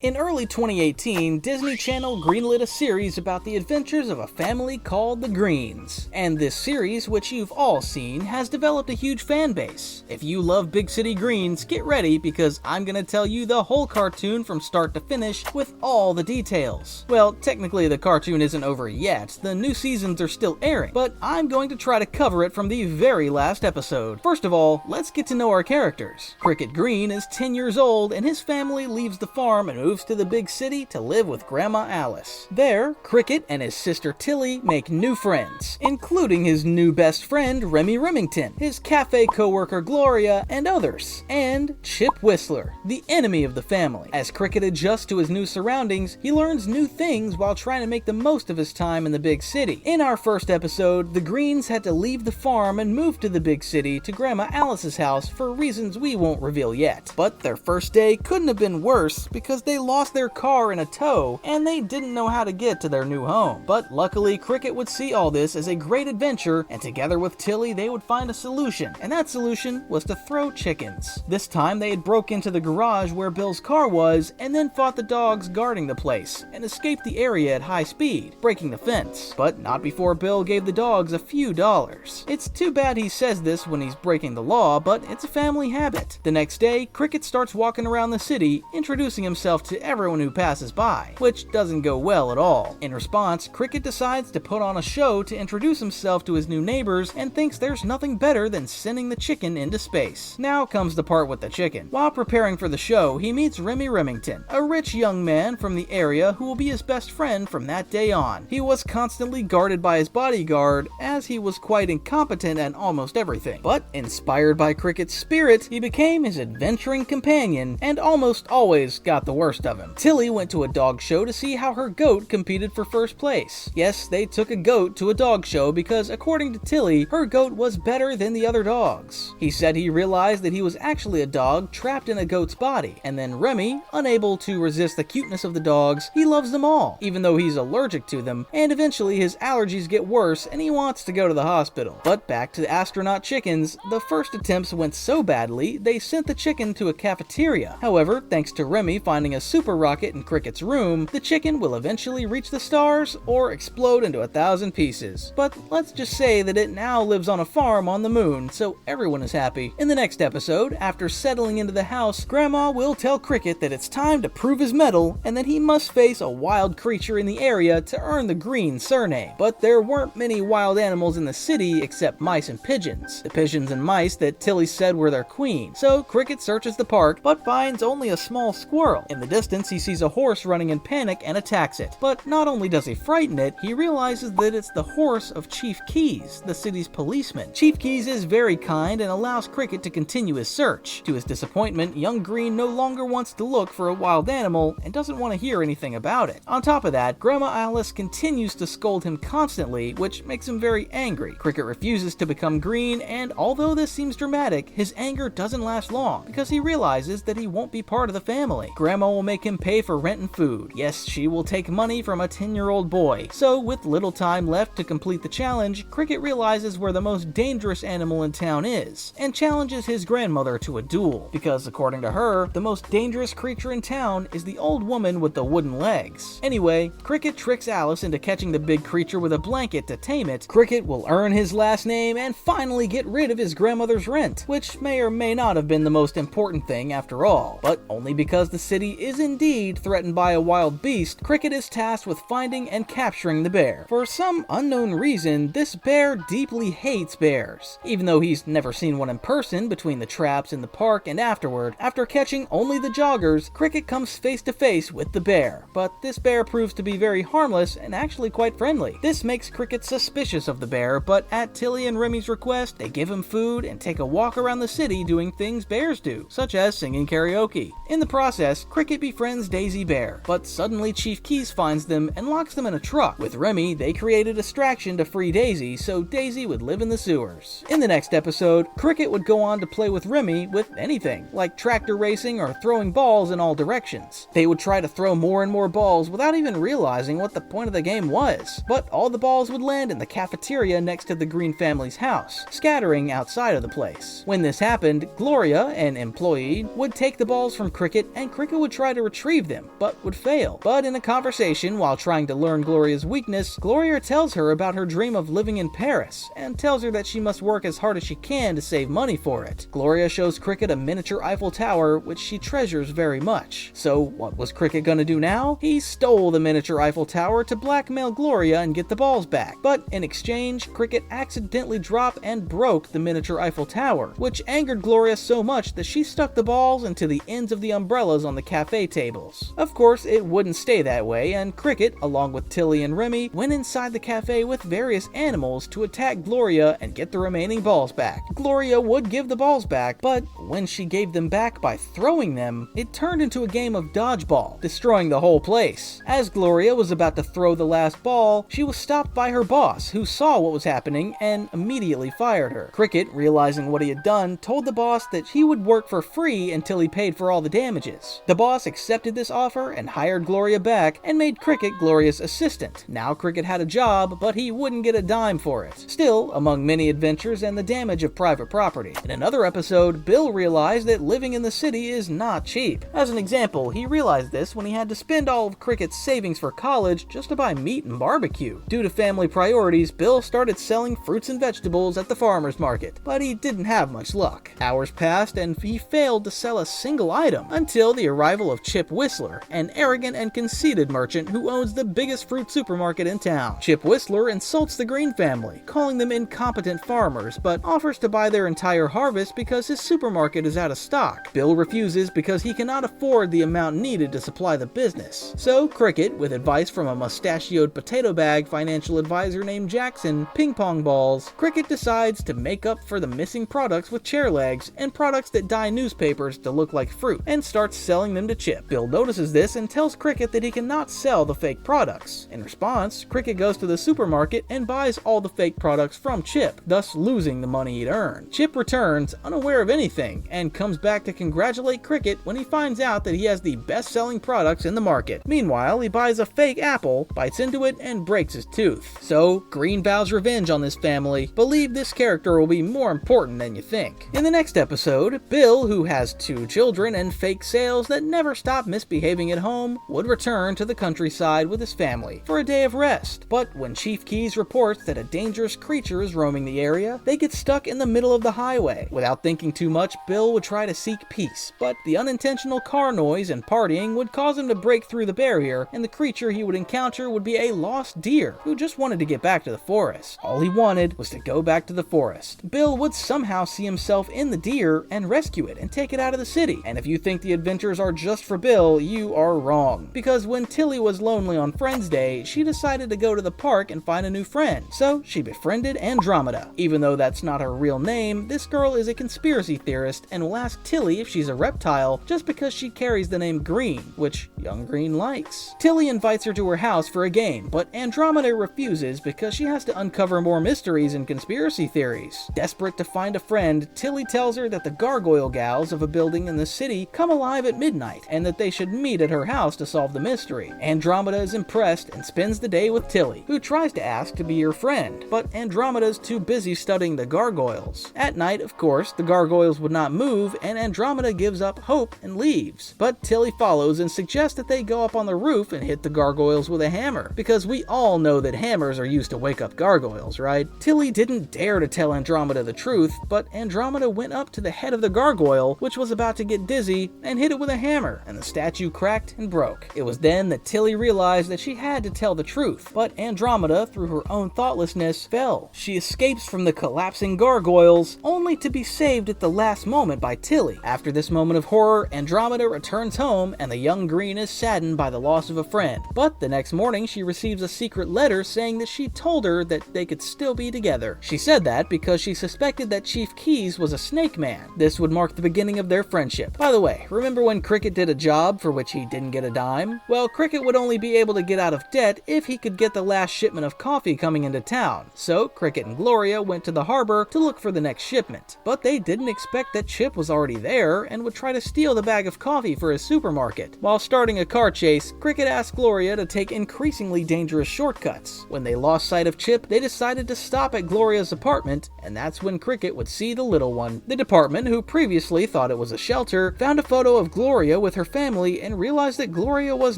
In early 2018, Disney Channel greenlit a series about the adventures of a family called the Greens. And this series, which you've all seen, has developed a huge fan base. If you love Big City Greens, get ready because I'm gonna tell you the whole cartoon from start to finish with all the details. Well, technically the cartoon isn't over yet, the new seasons are still airing, but I'm going to try to cover it from the very last episode. First of all, let's get to know our characters. Cricket Green is 10 years old and his family leaves the farm and moves to the big city to live with Grandma Alice. There, Cricket and his sister Tilly make new friends, including his new best friend Remy Remington, his cafe co-worker Gloria, and others, and Chip Whistler, the enemy of the family. As Cricket adjusts to his new surroundings, he learns new things while trying to make the most of his time in the big city. In our first episode, the Greens had to leave the farm and move to the big city to Grandma Alice's house for reasons we won't reveal yet. But their first day couldn't have been worse because they lost their car in a tow and they didn't know how to get to their new home. But luckily, Cricket would see all this as a great adventure, and together with Tilly they would find a solution, and that solution was to throw chickens. This time they had broke into the garage where Bill's car was and then fought the dogs guarding the place and escaped the area at high speed, breaking the fence, but not before Bill gave the dogs a few dollars. It's too bad he says this when he's breaking the law, but it's a family habit. The next day, Cricket starts walking around the city, introducing himself to everyone who passes by, which doesn't go well at all. In response, Cricket decides to put on a show to introduce himself to his new neighbors and thinks there's nothing better than sending the chicken into space. Now comes the part with the chicken. While preparing for the show, he meets Remy Remington, a rich young man from the area who will be his best friend from that day on. He was constantly guarded by his bodyguard as he was quite incompetent at almost everything, but inspired by Cricket's spirit, he became his adventuring companion and almost always got the worst of him. Tilly went to a dog show to see how her goat competed for first place. Yes, they took a goat to a dog show because, according to Tilly, her goat was better than the other dogs. He said he realized that he was actually a dog trapped in a goat's body, and then Remy, unable to resist the cuteness of the dogs, he loves them all, even though he's allergic to them, and eventually his allergies get worse and he wants to go to the hospital. But back to the astronaut chickens, the first attempts went so badly, they sent the chicken to a cafeteria. However, thanks to Remy finding a super rocket in Cricket's room, the chicken will eventually reach the stars or explode into 1,000 pieces. But let's just say that it now lives on a farm on the moon, so everyone is happy. In the next episode, after settling into the house, Grandma will tell Cricket that it's time to prove his mettle and that he must face a wild creature in the area to earn the Green surname. But there weren't many wild animals in the city except mice and pigeons. The pigeons and mice that Tilly said were their queen. So Cricket searches the park but finds only a small squirrel. In the distance, he sees a horse running in panic and attacks it. But not only does he frighten it, he realizes that it's the horse of Chief Keys, the city's policeman. Chief Keys is very kind and allows Cricket to continue his search. To his disappointment, young Green no longer wants to look for a wild animal and doesn't want to hear anything about it. On top of that, Grandma Alice continues to scold him constantly, which makes him very angry. Cricket refuses to become green, and although this seems dramatic, his anger doesn't last long because he realizes that he won't be part of the family. Grandma will make him pay for rent and food. Yes, she will take money from a 10-year-old boy. So, with little time left to complete the challenge, Cricket realizes where the most dangerous animal in town is, and challenges his grandmother to a duel, because according to her, the most dangerous creature in town is the old woman with the wooden legs. Anyway, Cricket tricks Alice into catching the big creature with a blanket to tame it. Cricket will earn his last name and finally get rid of his grandmother's rent, which may or may not have been the most important thing after all, but only because the city is indeed threatened by a wild beast, Cricket is tasked with finding and capturing the bear. For some unknown reason, this bear deeply hates bears, even though he's never seen one in person between the traps in the park and afterward. After catching only the joggers, Cricket comes face to face with the bear, but this bear proves to be very harmless and actually quite friendly. This makes Cricket suspicious of the bear, but at Tilly and Remy's request, they give him food and take a walk around the city doing things bears do, such as singing karaoke. In the process, Cricket befriends Daisy Bear, but suddenly Chief Keys finds them and locks them in a truck. With Remy, they create a distraction to free Daisy so Daisy would live in the sewers. In the next episode, Cricket would go on to play with Remy with anything, like tractor racing or throwing balls in all directions. They would try to throw more and more balls without even realizing what the point of the game was, but all the balls would land in the cafeteria next to the Green family's house, scattering outside of the place. When this happened, Gloria, an employee, would take the balls from Cricket and Cricket would try try to retrieve them, but would fail. But in a conversation while trying to learn Gloria's weakness, Gloria tells her about her dream of living in Paris, and tells her that she must work as hard as she can to save money for it. Gloria shows Cricket a miniature Eiffel Tower, which she treasures very much. So what was Cricket gonna do now? He stole the miniature Eiffel Tower to blackmail Gloria and get the balls back. But in exchange, Cricket accidentally dropped and broke the miniature Eiffel Tower, which angered Gloria so much that she stuck the balls into the ends of the umbrellas on the cafe tables. Of course, it wouldn't stay that way, and Cricket, along with Tilly and Remy, went inside the cafe with various animals to attack Gloria and get the remaining balls back. Gloria would give the balls back, but when she gave them back by throwing them, it turned into a game of dodgeball, destroying the whole place. As Gloria was about to throw the last ball, she was stopped by her boss, who saw what was happening and immediately fired her. Cricket, realizing what he had done, told the boss that he would work for free until he paid for all the damages. The boss accepted this offer and hired Gloria back and made Cricket Gloria's assistant. Now Cricket had a job, but he wouldn't get a dime for it. Still, among many adventures and the damage of private property. In another episode, Bill realized that living in the city is not cheap. As an example, he realized this when he had to spend all of Cricket's savings for college just to buy meat and barbecue. Due to family priorities, Bill started selling fruits and vegetables at the farmer's market, but he didn't have much luck. Hours passed and he failed to sell a single item until the arrival of Chip Whistler, an arrogant and conceited merchant who owns the biggest fruit supermarket in town. Chip Whistler insults the Green family, calling them incompetent farmers, but offers to buy their entire harvest because his supermarket is out of stock. Bill refuses because he cannot afford the amount needed to supply the business. So Cricket, with advice from a mustachioed potato bag financial advisor named Jackson, ping pong balls, Cricket decides to make up for the missing products with chair legs and products that dye newspapers to look like fruit, and starts selling them to Chip. Bill notices this and tells Cricket that he cannot sell the fake products. In response, Cricket goes to the supermarket and buys all the fake products from Chip, thus losing the money he'd earned. Chip returns, unaware of anything, and comes back to congratulate Cricket when he finds out that he has the best-selling products in the market. Meanwhile, he buys a fake apple, bites into it, and breaks his tooth. So, Green vows revenge on this family. Believe this character will be more important than you think. In the next episode, Bill, who has 2 children and fake sales that never stop misbehaving at home, would return to the countryside with his family for a day of rest. But when Chief Keys reports that a dangerous creature is roaming the area, they get stuck in the middle of the highway. Without thinking too much, Bill would try to seek peace, but the unintentional car noise and partying would cause him to break through the barrier, and the creature he would encounter would be a lost deer who just wanted to get back to the forest. All he wanted was to go back to the forest. Bill would somehow see himself in the deer and rescue it and take it out of the city. And if you think the adventures are just for Bill, you are wrong. Because when Tilly was lonely on Friends Day, she decided to go to the park and find a new friend. So she befriended Andromeda. Even though that's not her real name, this girl is a conspiracy theorist and will ask Tilly if she's a reptile just because she carries the name Green, which young Green likes. Tilly invites her to her house for a game, but Andromeda refuses because she has to uncover more mysteries and conspiracy theories. Desperate to find a friend, Tilly tells her that the gargoyle gals of a building in the city come alive at midnight and that they should meet at her house to solve the mystery. Andromeda is impressed and spends the day with Tilly, who tries to ask to be her friend, but Andromeda's too busy studying the gargoyles. At night, of course, the gargoyles would not move and Andromeda gives up hope and leaves. But Tilly follows and suggests that they go up on the roof and hit the gargoyles with a hammer, because we all know that hammers are used to wake up gargoyles, right? Tilly didn't dare to tell Andromeda the truth, but Andromeda went up to the head of the gargoyle, which was about to get dizzy, and hit it with a hammer, and the statue cracked and broke. It was then that Tilly realized that she had to tell the truth, but Andromeda, through her own thoughtlessness, fell. She escapes from the collapsing gargoyles, only to be saved at the last moment by Tilly. After this moment of horror, Andromeda returns home, and the young Green is saddened by the loss of a friend. But the next morning, she receives a secret letter saying that she told her that they could still be together. She said that because she suspected that Chief Keys was a snake man. This would mark the beginning of their friendship. By the way, remember when Cricket did a job for which he didn't get a dime? Well, Cricket would only be able to get out of debt if he could get the last shipment of coffee coming into town. So Cricket and Gloria went to the harbor to look for the next shipment. But they didn't expect that Chip was already there and would try to steal the bag of coffee for his supermarket. While starting a car chase, Cricket asked Gloria to take increasingly dangerous shortcuts. When they lost sight of Chip, they decided to stop at Gloria's apartment, and that's when Cricket would see the little one. The department, who previously thought it was a shelter, found a photo of Gloria with her family and realized that Gloria was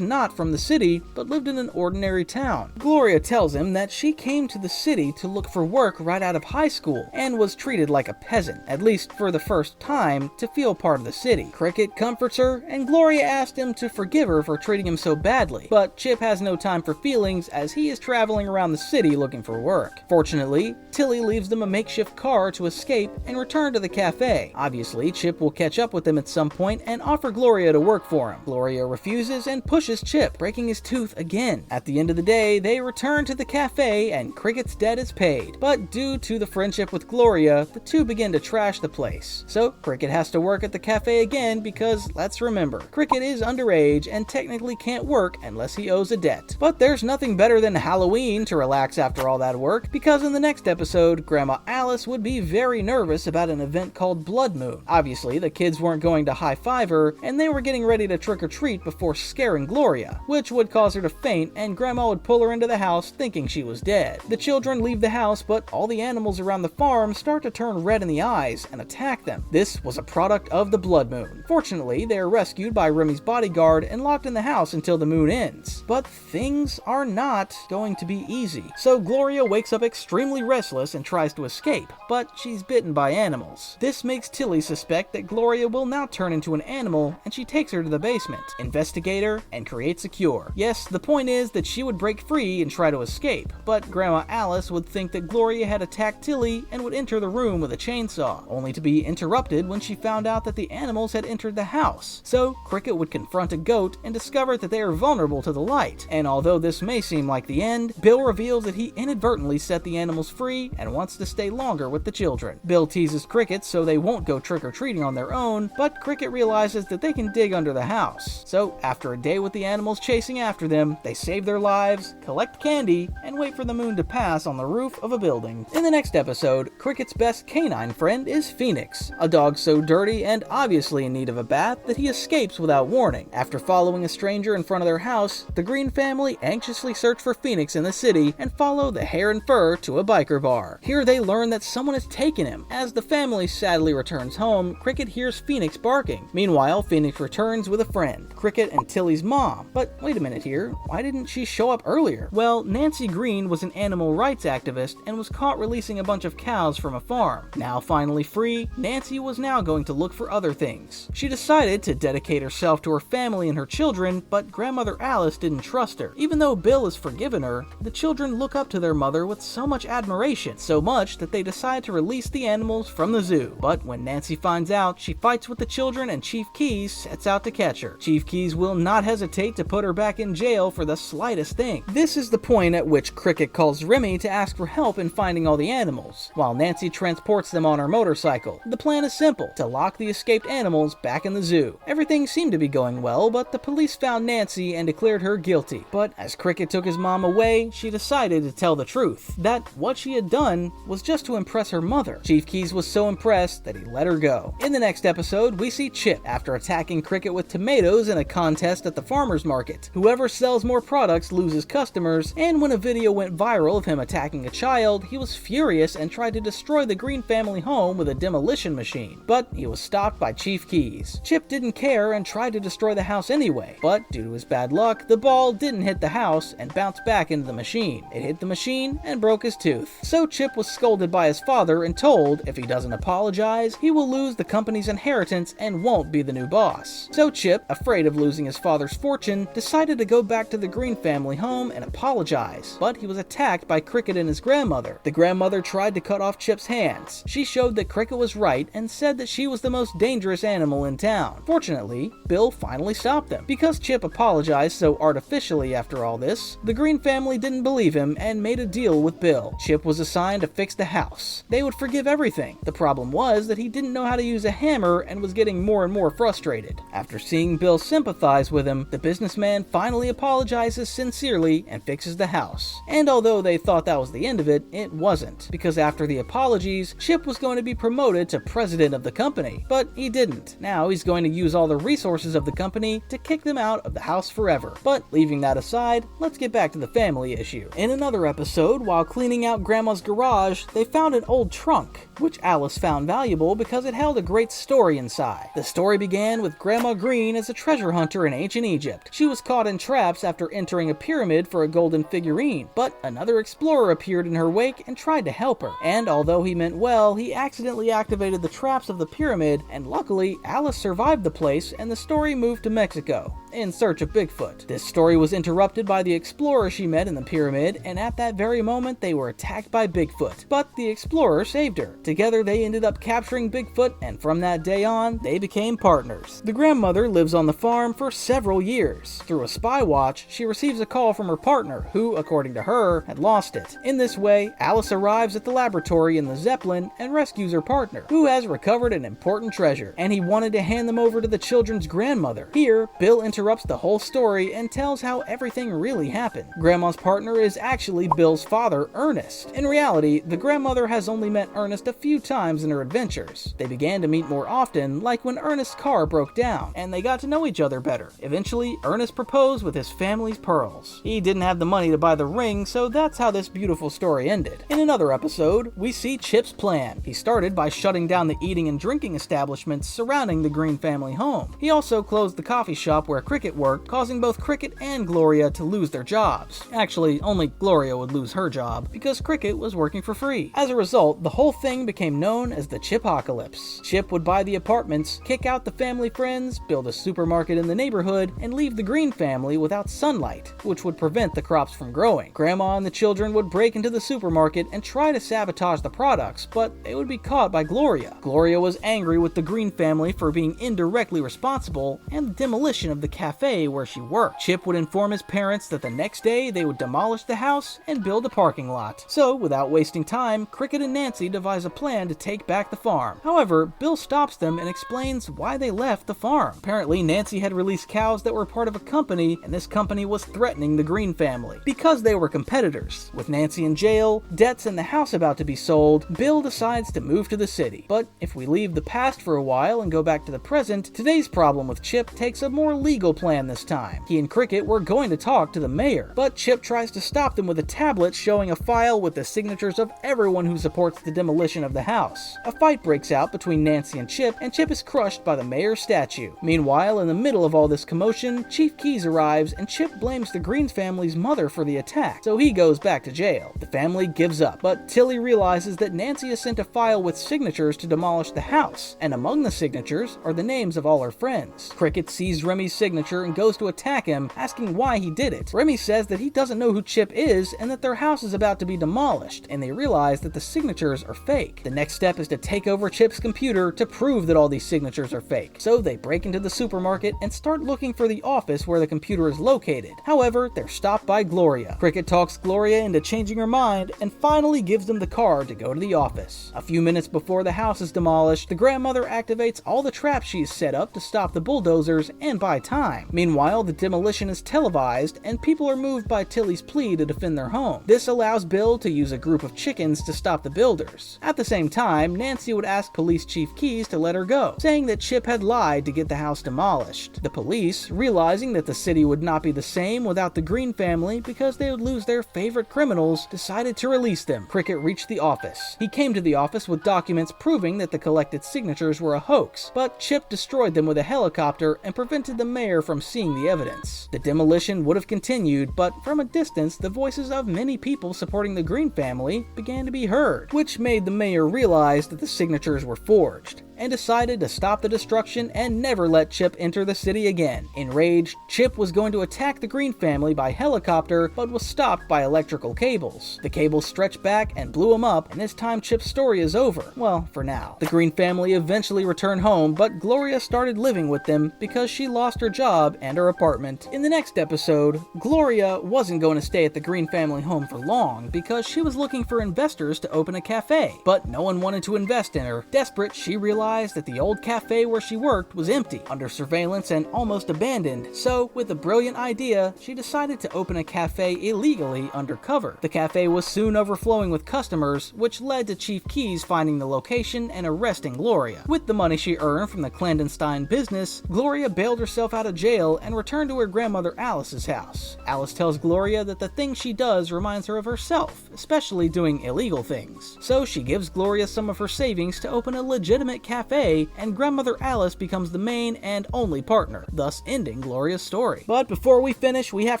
not from the city, but lived in an ordinary town. Gloria tells him that she came to the city to look for work right out of high school and was treated like a peasant, at least for the first time, to feel part of the city. Cricket comforts her, and Gloria asked him to forgive her for treating him so badly, but Chip has no time for feelings as he is traveling around the city looking for work. Fortunately, Tilly leaves them a makeshift car to escape and return to the cafe. Obviously, Chip will catch up with them at some point and offer Gloria to work for him. Gloria refuses and pushes Chip, breaking his tooth again. At the end of the day, they return to the cafe and Cricket's debt is paid. But due to the friendship with Gloria, the two begin to trash the place. So Cricket has to work at the cafe again because, let's remember, Cricket is underage and technically can't work unless he owes a debt. But there's nothing better than Halloween to relax after all that work, because in the next episode, Grandma Alice would be very nervous about an event called Blood Moon. Obviously, the kids weren't going to high-five her, and they were getting ready to trick-or-treat before scaring Gloria, which would cause her to faint, and Grandma would pull her into the house thinking she was dead. The children leave the house, but all the animals around the farm start to turn red in the eyes and attack them. This was a product of the Blood Moon. Fortunately, they are rescued by Remy's bodyguard and locked in the house until the moon ends. But things are not going to be easy. So Gloria wakes up extremely restless and tries to escape, but she's bitten by animals. This makes Tilly suspect that Gloria will now turn into an animal, and she takes her to the basement, investigates her, and creates a cure. Yes, the point is that she would break free and try to escape, but Grandma Alice would think that Gloria had attacked Tilly and would enter the room with a chainsaw, only to be interrupted when she found out that the animals had entered the house. So Cricket would confront a goat and discover that they are vulnerable to the light. And although this may seem like the end, Bill reveals that he inadvertently set the animals free and wants to stay longer with the children. Bill teases Cricket so they won't go trick-or-treating on their own, but Cricket realizes that they can dig under the house. So after a day with the animals chasing after them, they save their lives, collect candy, and wait for the moon to pass on the roof of a building. In the next episode, Cricket's best canine friend is Phoenix, a dog so dirty and obviously in need of a bath that he escapes without warning. After following a stranger in front of their house, the Green family anxiously search for Phoenix in the city and follow the Hair and Fur to a biker bar. Here they learn that someone has taken him. As the family sadly returns home, Cricket hears Phoenix barking. Meanwhile, Phoenix returns with a friend, Cricket and Tilly's mom. But wait a minute here, why didn't she show up earlier? Well, Nancy Green was an animal rights activist and was caught releasing a bunch of cows from a farm. Now finally free, Nancy was now going to look for other things. She decided to dedicate herself to her family and her children, but Grandmother Alice didn't trust her. Even though Bill has forgiven her, the children look up to their mother with so much admiration, so much that they decide to release the animals from the zoo. But when Nancy finds out, she fights with the children and Chief Keys sets out to catch her. Chief Keys will not hesitate to put her back in jail for the slightest thing. This is the point at which Cricket calls Remy to ask for help in finding all the animals, while Nancy transports them on her motorcycle. The plan is simple, to lock the escaped animals back in the zoo. Everything seemed to be going well, but the police found Nancy and declared her guilty. But as Cricket took his mom away, she decided to tell the truth, that what she had done was just to impress her mother. Chief Keys was so impressed that he let her go. In the next episode, we see Chip after attacking Cricket with tomatoes in a contest at the farmer's market. Whoever sells more products loses customers, and when a video went viral of him attacking a child, he was furious and tried to destroy the Green family home with a demolition machine. But he was stopped by Chief Keys. Chip didn't care and tried to destroy the house anyway, but due to his bad luck, the ball didn't hit the house and bounced back into the machine. It hit the machine and broke his tooth. So Chip was scolded by his father and told if he doesn't apologize, he will lose the company's inheritance and won't be the new boss. So Chip, afraid of losing his father's fortune, decided to go back to the Green family home and apologize, but he was attacked by Cricket and his grandmother. The grandmother tried to cut off Chip's hands. She showed that Cricket was right and said that she was the most dangerous animal in town. Fortunately, Bill finally stopped them. Because Chip apologized so artificially after all this, the Green family didn't believe him and made a deal with Bill. Chip was assigned to fix the house. They would forgive everything. The problem was that he didn't know how to use a hammer and was getting more and more frustrated. After seeing Bill sympathize with him, the businessman finally apologizes sincerely and fixes the house. And although they thought that was the end of it, it wasn't. Because after the apologies, Chip was going to be promoted to president of the company. But he didn't. Now he's going to use all the resources of the company to kick them out of the house forever. But leaving that aside, let's get back to the family issue. In another episode, while cleaning out Grandma's garage, they found an old trunk, which Alice found valuable because it held a great story inside. The story began with Grandma Grandma Green is a treasure hunter in ancient Egypt. She was caught in traps after entering a pyramid for a golden figurine, but another explorer appeared in her wake and tried to help her. And although he meant well, he accidentally activated the traps of the pyramid, and luckily, Alice survived the place and the story moved to Mexico in search of Bigfoot. This story was interrupted by the explorer she met in the pyramid, and at that very moment they were attacked by Bigfoot, but the explorer saved her. Together they ended up capturing Bigfoot, and from that day on, they became partners. The grandmother lives on the farm for several years. Through a spy watch, she receives a call from her partner, who, according to her, had lost it. In this way, Alice arrives at the laboratory in the Zeppelin and rescues her partner, who has recovered an important treasure, and he wanted to hand them over to the children's grandmother. Here, Bill interrupts the whole story and tells how everything really happened. Grandma's partner is actually Bill's father, Ernest. In reality, the grandmother has only met Ernest a few times in her adventures. They began to meet more often, like when Ernest's car broke down, and they got to know each other better. Eventually, Ernest proposed with his family's pearls. He didn't have the money to buy the ring, so that's how this beautiful story ended. In another episode, we see Chip's plan. He started by shutting down the eating and drinking establishments surrounding the Green family home. He also closed the coffee shop where Cricket worked, causing both Cricket and Gloria to lose their jobs. Actually, only Gloria would lose her job, because Cricket was working for free. As a result, the whole thing became known as the Chipocalypse. Chip would buy the apartments, kick out the family friends, build a supermarket in the neighborhood, and leave the Green family without sunlight, which would prevent the crops from growing. Grandma and the children would break into the supermarket and try to sabotage the products, but they would be caught by Gloria. Gloria was angry with the Green family for being indirectly responsible and the demolition of the cafe where she worked. Chip would inform his parents that the next day they would demolish the house and build a parking lot. So, without wasting time, Cricket and Nancy devise a plan to take back the farm. However, Bill stops them and explains why they left the farm. Apparently, Nancy had released cows that were part of a company, and this company was threatening the Green family because they were competitors. With Nancy in jail, debts, and the house about to be sold, Bill decides to move to the city. But if we leave the past for a while and go back to the present, today's problem with Chip takes a more legal plan this time. He and Cricket were going to talk to the mayor, but Chip tries to stop them with a tablet showing a file with the signatures of everyone who supports the demolition of the house. A fight breaks out between Nancy and Chip is crushed by the mayor's statue. Meanwhile, in the middle of all this commotion, Chief Keys arrives and Chip blames the Green family's mother for the attack, so he goes back to jail. The family gives up, but Tilly realizes that Nancy has sent a file with signatures to demolish the house, and among the signatures are the names of all her friends. Cricket sees Remy's signature and goes to attack him, asking why he did it. Remy says that he doesn't know who Chip is and that their house is about to be demolished, and they realize that the signatures are fake. The next step is to take over Chip's computer to prove that all these signatures are fake. So they break into the supermarket and start looking for the office where the computer is located. However, they're stopped by Gloria. Cricket talks Gloria into changing her mind and finally gives them the card to go to the office. A few minutes before the house is demolished, the grandmother activates all the traps she's set up to stop the bulldozers and buy time. Meanwhile, the demolition is televised and people are moved by Tilly's plea to defend their home. This allows Bill to use a group of chickens to stop the builders. At the same time, Nancy would ask Police Chief Keys to let her go, saying that Chip had lied to get the house demolished. The police, realizing that the city would not be the same without the Green family because they would lose their favorite criminals, decided to release them. Cricket reached the office. He came to the office with documents proving that the collected signatures were a hoax, but Chip destroyed them with a helicopter and prevented the mayor from seeing the evidence. The demolition would have continued, but from a distance, the voices of many people supporting the Green family began to be heard, which made the mayor realize that the signatures were forged, and decided to stop the destruction and never let Chip enter the city again. Enraged, Chip was going to attack the Green family by helicopter, but was stopped by electrical cables. The cables stretched back and blew him up, and this time Chip's story is over. Well, for now. The Green family eventually returned home, but Gloria started living with them because she lost her job and her apartment. In the next episode, Gloria wasn't going to stay at the Green family home for long because she was looking for investors to open a cafe, but no one wanted to invest in her. Desperate, she realized that the old cafe where she worked was empty, under surveillance, and almost abandoned. So, with a brilliant idea, she decided to open a cafe illegally undercover. The cafe was soon overflowing with customers, which led to Chief Keys finding the location and arresting Gloria. With the money she earned from the clandestine business, Gloria bailed herself out of jail and returned to her grandmother Alice's house. Alice tells Gloria that the things she does reminds her of herself, especially doing illegal things. So she gives Gloria some of her savings to open a legitimate cafe cafe, and grandmother Alice becomes the main and only partner, thus ending Gloria's story. But before we finish, we have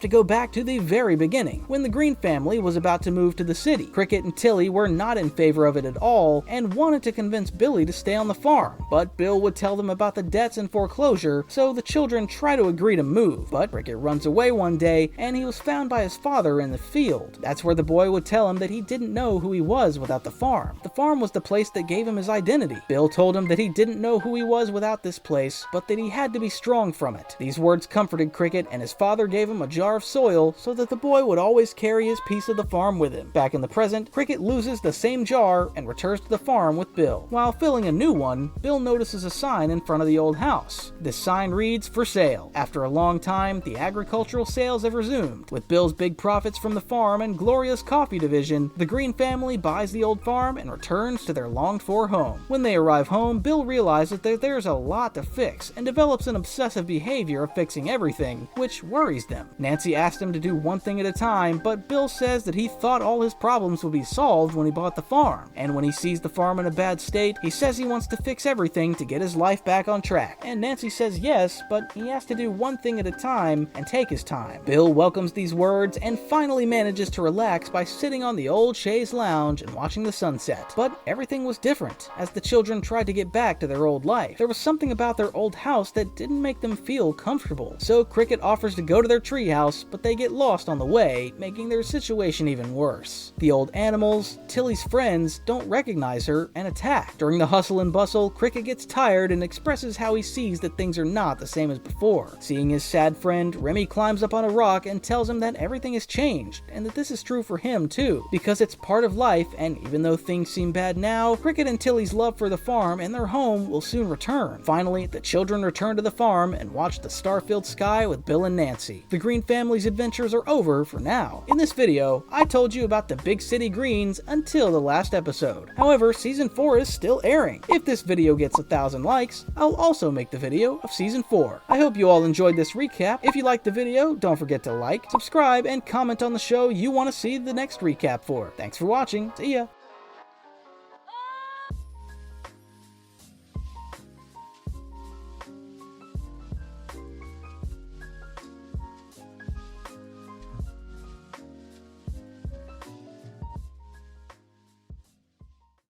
to go back to the very beginning, when the Green family was about to move to the city. Cricket and Tilly were not in favor of it at all and wanted to convince Billy to stay on the farm, but Bill would tell them about the debts and foreclosure, so the children try to agree to move. But Cricket runs away one day and he was found by his father in the field. That's where the boy would tell him that he didn't know who he was without the farm. The farm was the place that gave him his identity. Bill told him that he didn't know who he was without this place, but that he had to be strong from it. These words comforted Cricket, and his father gave him a jar of soil so that the boy would always carry his piece of the farm with him. Back in the present, Cricket loses the same jar and returns to the farm with Bill. While filling a new one, Bill notices a sign in front of the old house. This sign reads, "For sale." After a long time, the agricultural sales have resumed. With Bill's big profits from the farm and Gloria's coffee division, the Green family buys the old farm and returns to their longed-for home. When they arrive home, Bill realizes that there's a lot to fix and develops an obsessive behavior of fixing everything, which worries them. Nancy asked him to do one thing at a time, but Bill says that he thought all his problems would be solved when he bought the farm. And when he sees the farm in a bad state, he says he wants to fix everything to get his life back on track. And Nancy says yes, but he has to do one thing at a time and take his time. Bill welcomes these words and finally manages to relax by sitting on the old chaise lounge and watching the sunset. But everything was different as the children tried to get back to their old life. There was something about their old house that didn't make them feel comfortable. So Cricket offers to go to their treehouse, but they get lost on the way, making their situation even worse. The old animals, Tilly's friends, don't recognize her and attack. During the hustle and bustle, Cricket gets tired and expresses how he sees that things are not the same as before. Seeing his sad friend, Remy climbs up on a rock and tells him that everything has changed, and that this is true for him too, because it's part of life, and even though things seem bad now, Cricket and Tilly's love for the farm and their home will soon return. Finally, the children return to the farm and watch the star-filled sky with Bill and Nancy. The Green family's adventures are over for now. In this video, I told you about the Big City Greens until the last episode. However, Season 4 is still airing. If this video gets 1,000 likes, I'll also make the video of Season 4. I hope you all enjoyed this recap. If you liked the video, don't forget to like, subscribe, and comment on the show you want to see the next recap for. Thanks for watching. See ya!